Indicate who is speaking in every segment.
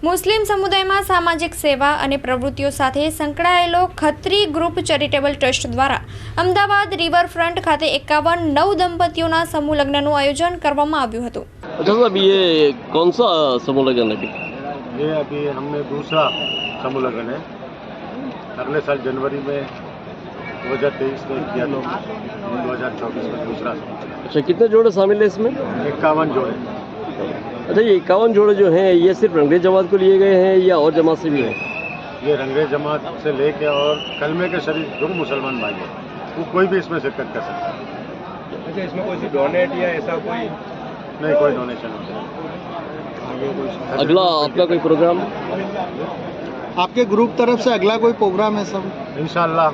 Speaker 1: મુસ્લિમ સમુદાયમાં સામાજિક સેવા અને પ્રવૃત્તિઓ સાથે સંકળાયેલો ખત્રી ગ્રુપ ચેરિટેબલ ટ્રસ્ટ દ્વારા અમદાવાદ રિવરફ્રન્ટ ખાતે 51 નવ દંપતીઓના સમૂહ લગ્નનું આયોજન કરવામાં આવ્યું હતું।
Speaker 2: अच्छा साहब, ये कौन सा समूह लगन है?
Speaker 3: ये अभी हमने दूसरा समूह लगन है। अगले साल जनवरी में 2023 में किया तो 2024 में दूसरा।
Speaker 2: अच्छा, कितने जोड़े शामिल है इसमें?
Speaker 3: 51 जोड़े।
Speaker 2: अच्छा, ये 51 जोड़े जो हैं ये सिर्फ रंगरेज जमात को लिए गए हैं या और जमात से भी हैं?
Speaker 3: ये रंगरेज जमात से लेके और कलमे के शरीफ जो मुसलमान भाई है वो कोई भी इसमें शिरकत कर सकता है।
Speaker 4: अच्छा, इसमें कोई डोनेट या ऐसा कोई
Speaker 3: नहीं, कोई डोनेशन नहीं।
Speaker 2: अगला आपका कोई प्रोग्राम?
Speaker 5: आपके ग्रुप तरफ से अगला कोई प्रोग्राम है सब?
Speaker 3: इंशाअल्लाह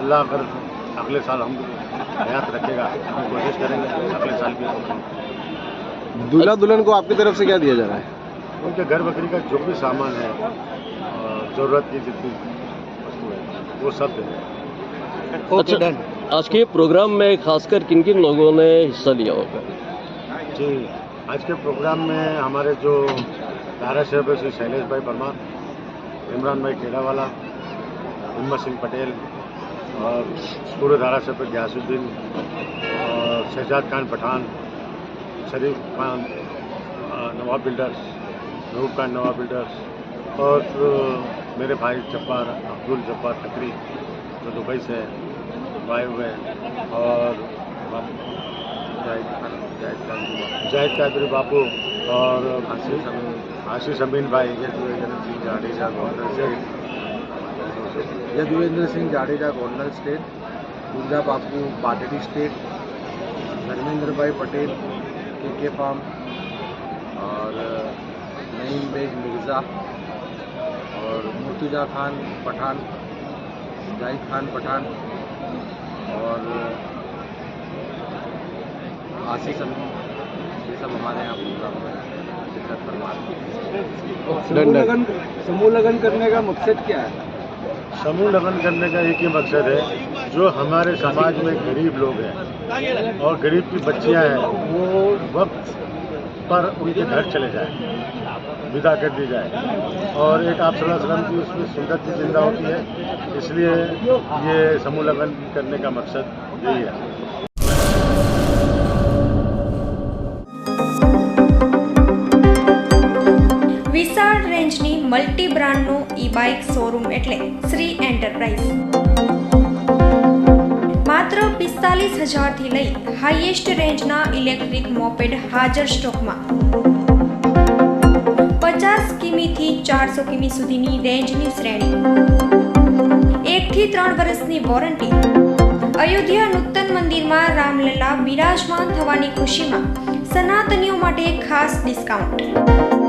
Speaker 3: अल्लाह अगर अगले साल हम हयात रखेगा हम कोशिश करेंगे अगले साल भी।
Speaker 5: दूल्हा दुल्हन को आपकी तरफ से क्या दिया जा रहा है?
Speaker 3: उनके घर बकरी का जो भी सामान है ज़रूरत की जितनी वस्तु है वो सब देंगे।
Speaker 2: अच्छा, आज के प्रोग्राम में खासकर किन किन लोगों ने हिस्सा लिया होगा?
Speaker 3: जी, आज के प्रोग्राम में हमारे जो धारासभ्य श्री शैलेश भाई परमार, इमरान भाई खेड़ावाला, हिम्मत सिंह पटेल और पूर्व धारासभ्य गयासुद्दीन और शहजाद खान पठान, शरीफ खान नवाब बिल्डर्स, रूप खान नवाब बिल्डर्स और मेरे भाई जब्बार अब्दुल जब्बार खत्री जो दुबई से आए हुए हैं और जाहिद कादरी बापू और आशीष अमीन भाई,
Speaker 5: यदुवेंद्र सिंह जाडेजा गोंडल स्टेट, पूजा बापू पाटड़ी स्टेट, धर्मेंद्र भाई पटेल के फार्म और नईम बेग मिर्ज़ा और मुर्तुजा खान पठान, जाहिद खान पठान और आशीष अमीन, ये सब हमारे यहाँ प्रोग्राम में शिरकत फरमाते हैं। समूह लगन करने का मकसद क्या है?
Speaker 3: समूह लगन करने का एक ही मकसद है, जो हमारे समाज में गरीब लोग हैं और गरीब की बच्चियां हैं वो वक्त पर उनके घर चले जाए, विदा कर दी जाए और एक आप सल्लल्लाहु अलैहि वसल्लम की उसमें सुन्नत भी जिंदा होती है। इसलिए ये समूह लगन करने का मकसद यही है।
Speaker 1: વિશાળ રેન્જની મલ્ટી બ્રાન્ડનું ઈ બાઇક શોરૂમ એટલે શ્રી એન્ટરપ્રાઇઝ। માત્ર 45,000 થી લઈ હાઈએસ્ટ રેન્જના ઇલેક્ટ્રિક મોપેડ હાજર સ્ટોકમાં। 50 કિમી થી 400 કિમી સુધીની રેન્જની શ્રેણી, 1 થી 3 વર્ષની વોરંટી। અયોધ્યા નૂતન મંદિરમાં રામલલા બિરાજમાન થવાની ખુશીમાં સનાતનીઓ માટે ખાસ ડિસ્કાઉન્ટ।